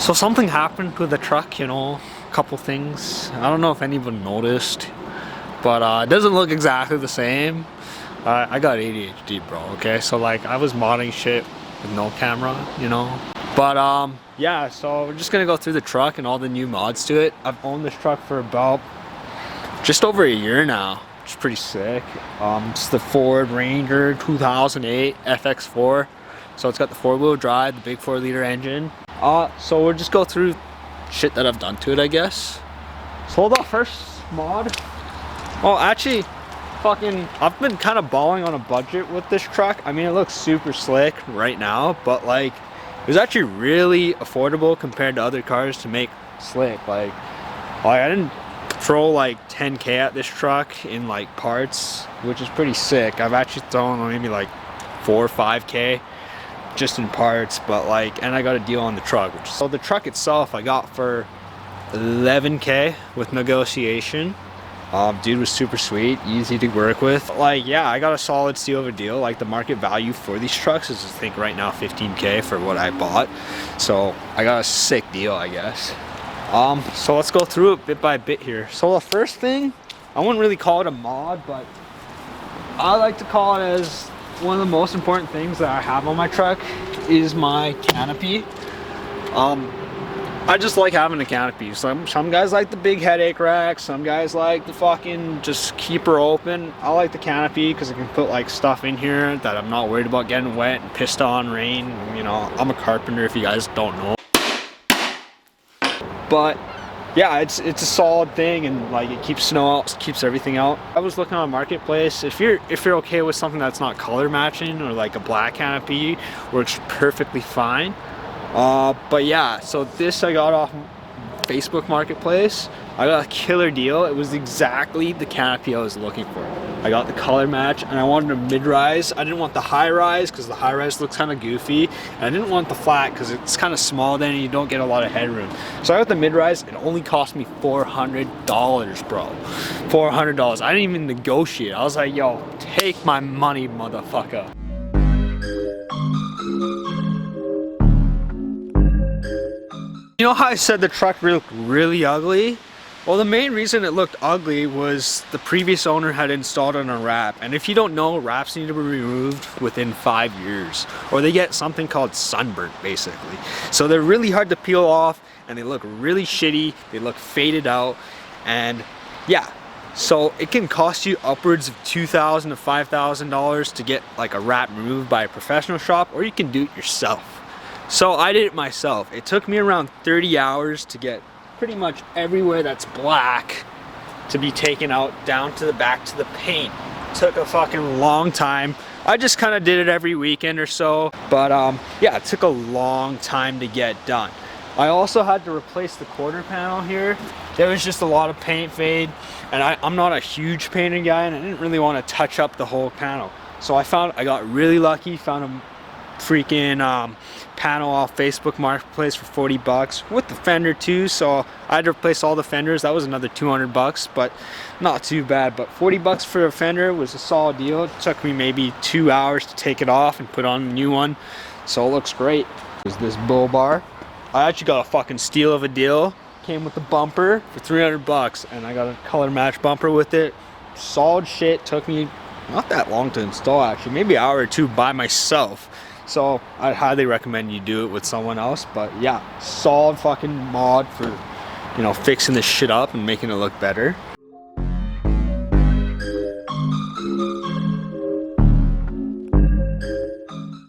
So something happened with the truck, you know, a couple things. I don't know if anyone noticed, but it doesn't look exactly the same. I got ADHD, bro, okay? So like I was modding shit with no camera, you know? But yeah, so we're just gonna go through the truck and all the new mods to it. I've owned this truck for about just over a year now, which is pretty sick. It's the Ford Ranger 2008 FX4. So it's got the 4-wheel drive, the big 4-liter engine. So we'll just go through shit that I've done to it, I guess. So the first mod. Oh, actually, I've been kind of balling on a budget with this truck. I mean, it looks super slick right now, but like, it was actually really affordable compared to other cars to make slick. Like I didn't throw like 10K at this truck in like parts, which is pretty sick. I've actually thrown maybe like 4 or 5K just in parts, but like, and I got a deal on the truck. So the truck itself I got for 11K with negotiation. Dude was super sweet, easy to work with. Like, yeah, I got a solid steal of a deal. Like, the market value for these trucks is, I think, right now 15K for what I bought. So I got a sick deal, I guess. So let's go through it bit by bit here. So the first thing, I wouldn't really call it a mod, but I like to call it as one of the most important things that I have on my truck is my canopy. I just like having a canopy. Some guys like the big headache rack. Some guys like the fucking just keep her open. I like the canopy because I can put like stuff in here that I'm not worried about getting wet and pissed on rain. You know, I'm a carpenter if you guys don't know. But yeah, it's a solid thing, and like it keeps snow out, keeps everything out. I was looking on Marketplace. If you're okay with something that's not color matching or like a black canopy, works perfectly fine. But yeah, so this I got off Facebook Marketplace. I got a killer deal. It was exactly the canopy I was looking for. I got the color match, and I wanted a mid-rise. I didn't want the high-rise because the high-rise looks kind of goofy, and I didn't want the flat because it's kind of small then and you don't get a lot of headroom. So I got the mid-rise. It only cost me $400, bro. $400. I didn't even negotiate. I was like, yo, take my money, motherfucker. You know how I said the truck looked really ugly? Well, the main reason it looked ugly was the previous owner had installed on a wrap. And if you don't know, wraps need to be removed within 5 years, or they get something called sunburnt, basically. So they're really hard to peel off, and they look really shitty. They look faded out, and yeah. So it can cost you upwards of $2,000 to $5,000 to get like a wrap removed by a professional shop, or you can do it yourself. So I did it myself. It took me around 30 hours to get pretty much everywhere that's black to be taken out down to the back to the paint. It took a fucking long time. I just kind of did it every weekend or so, but yeah, it took a long time to get done. I also had to replace the quarter panel here. There was just a lot of paint fade, and I'm not a huge painting guy, and I didn't really want to touch up the whole panel. So I got really lucky, found a freaking panel off Facebook Marketplace for 40 bucks with the fender too. So I had to replace all the fenders. That was another 200 bucks, but not too bad. But 40 bucks for a fender was a solid deal. It took me maybe 2 hours to take it off and put on a new one. So it looks great. There's this bull bar. I actually got a fucking steal of a deal. Came with the bumper for 300 bucks, and I got a color match bumper with it. Solid shit. Took me not that long to install, actually, maybe an hour or two by myself. So I'd highly recommend you do it with someone else. But yeah, solid fucking mod for, you know, fixing this shit up and making it look better.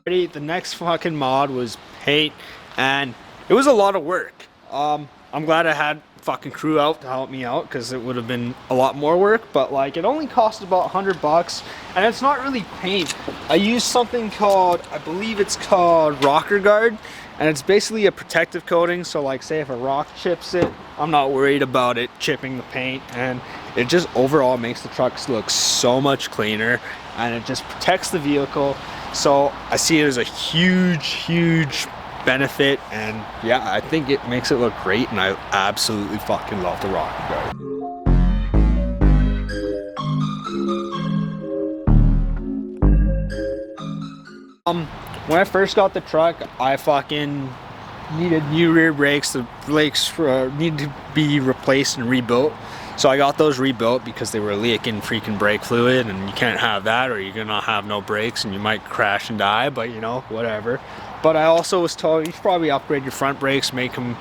The next fucking mod was paint, and it was a lot of work. I'm glad I had fucking crew out to help me out, because it would have been a lot more work, but like it only cost about 100 bucks, and it's not really paint. I used something called, I believe it's called Rocker Guard, and it's basically a protective coating. So like, say if a rock chips it, I'm not worried about it chipping the paint, and it just overall makes the trucks look so much cleaner, and it just protects the vehicle. So I see it as a huge benefit, and yeah, I think it makes it look great, and I absolutely fucking love the Rocker Guard. When I first got the truck, I fucking needed new rear brakes. The brakes needed to be replaced and rebuilt. So I got those rebuilt because they were leaking freaking brake fluid, and you can't have that or you're gonna have no brakes and you might crash and die, but you know, whatever. But I also was told you should probably upgrade your front brakes, make them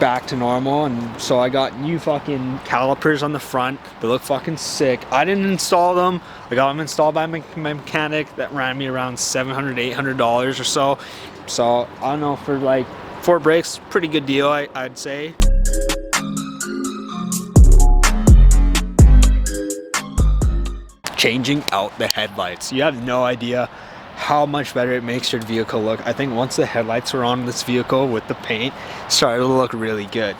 back to normal, and so I got new fucking calipers on the front. They look fucking sick. I didn't install them. I got them installed by my mechanic. That ran me around $700, $800 or so. So I don't know, for like 4 brakes, pretty good deal, I'd say. Changing out the headlights. You have no idea how much better it makes your vehicle look. I think once the headlights were on this vehicle with the paint, it started to look really good.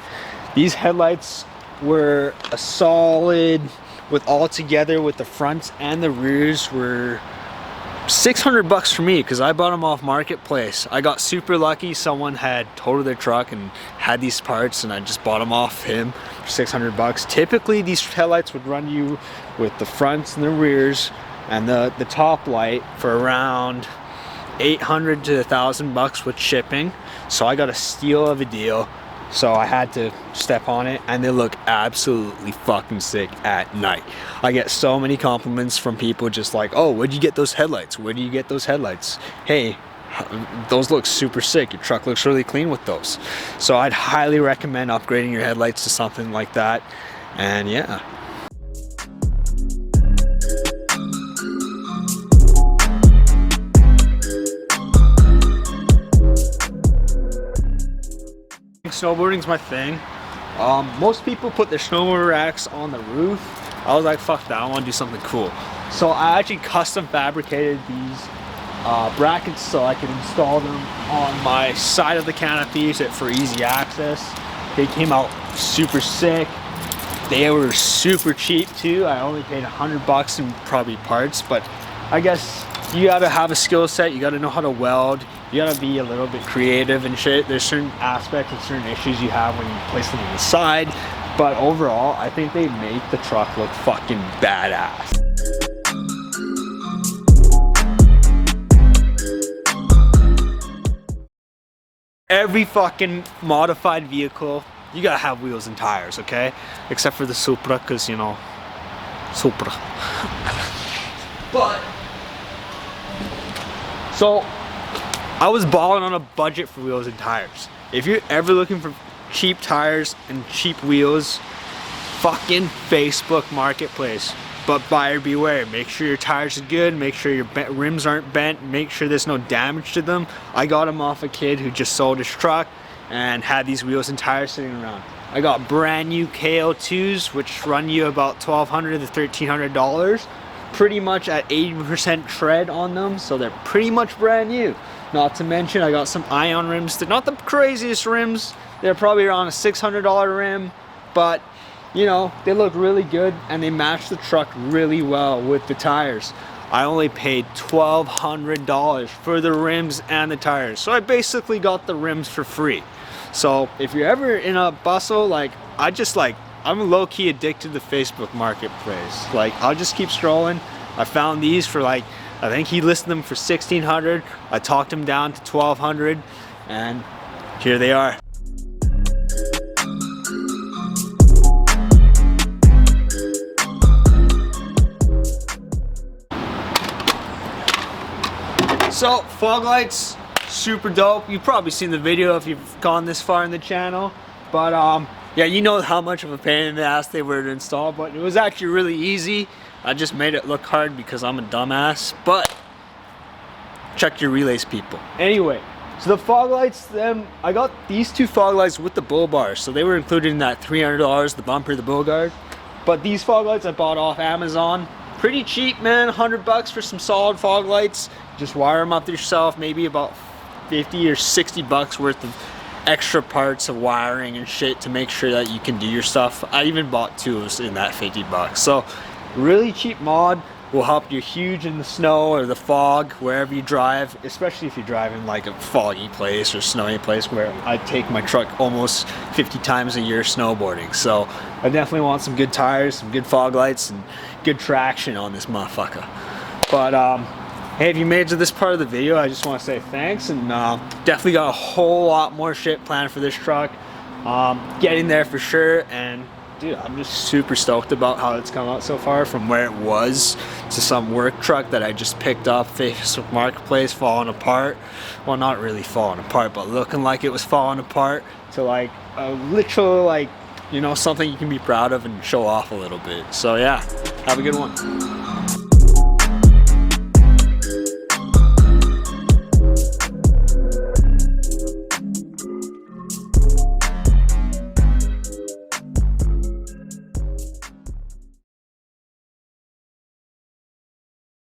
These headlights were a solid, with all together with the fronts and the rears, were $600 for me because I bought them off Marketplace. I got super lucky. Someone had totaled their truck and had these parts, and I just bought them off him for $600. Typically these headlights would run you with the fronts and the rears and the top light for around $800 to $1,000 with shipping. So I got a steal of a deal. So I had to step on it, and they look absolutely fucking sick at night. I get so many compliments from people just like, oh, where'd you get those headlights? Where do you get those headlights? Hey, those look super sick. Your truck looks really clean with those. So I'd highly recommend upgrading your headlights to something like that. And yeah. Snowboarding's my thing. Most people put their snowboard racks on the roof. I was like, fuck that, I want to do something cool. So I actually custom fabricated these brackets so I could install them on my side of the canopy for easy access. They came out super sick. They were super cheap too. I only paid $100 in probably parts, but I guess you gotta have a skill set. You gotta know how to weld. You gotta be a little bit creative and shit. There's certain aspects and certain issues you have when you place them on the side, but overall, I think they make the truck look fucking badass. Every fucking modified vehicle, you gotta have wheels and tires, okay? Except for the Supra, cause you know, Supra. But, so, I was balling on a budget for wheels and tires. If you're ever looking for cheap tires and cheap wheels, fucking Facebook Marketplace. But buyer beware. Make sure your tires are good, make sure your rims aren't bent, make sure there's no damage to them. I got them off a kid who just sold his truck and had these wheels and tires sitting around. I got brand new KO2s, which run you about $1,200 to $1,300. Pretty much at 80% tread on them, so they're pretty much brand new. Not to mention, I got some Ion rims. They're not the craziest rims. They're probably around a $600 rim, but you know, they look really good and they match the truck really well with the tires. I only paid $1,200 for the rims and the tires. So I basically got the rims for free. So if you're ever in a bustle, like, I'm low-key addicted to Facebook Marketplace. Like, I'll just keep scrolling. I found these for like, I think he listed them for $1,600. I talked him down to $1,200, and here they are. So, fog lights, super dope. You've probably seen the video if you've gone this far in the channel. But yeah, you know how much of a pain in the ass they were to install, but it was actually really easy. I just made it look hard because I'm a dumbass, but check your relays, people. Anyway, so the fog lights, I got these 2 fog lights with the bull bars, so they were included in that $300, the bumper, the bull guard. But these fog lights I bought off Amazon. Pretty cheap, man, $100 for some solid fog lights. Just wire them up yourself, maybe about 50 or 60 bucks worth of extra parts of wiring and shit to make sure that you can do your stuff. I even bought 2 in that 50 bucks. So really cheap mod, will help you huge in the snow or the fog wherever you drive, especially if you're driving like a foggy place or snowy place, where I take my truck almost 50 times a year snowboarding. So I definitely want some good tires, some good fog lights, and good traction on this motherfucker. But Hey, if you made it to this part of the video, I just want to say thanks, and definitely got a whole lot more shit planned for this truck. Getting there for sure, and dude, I'm just super stoked about how it's come out so far, from where it was to some work truck that I just picked up Facebook Marketplace falling apart. Well, not really falling apart, but looking like it was falling apart, to like a literal, like, you know, something you can be proud of and show off a little bit. So yeah, have a good one.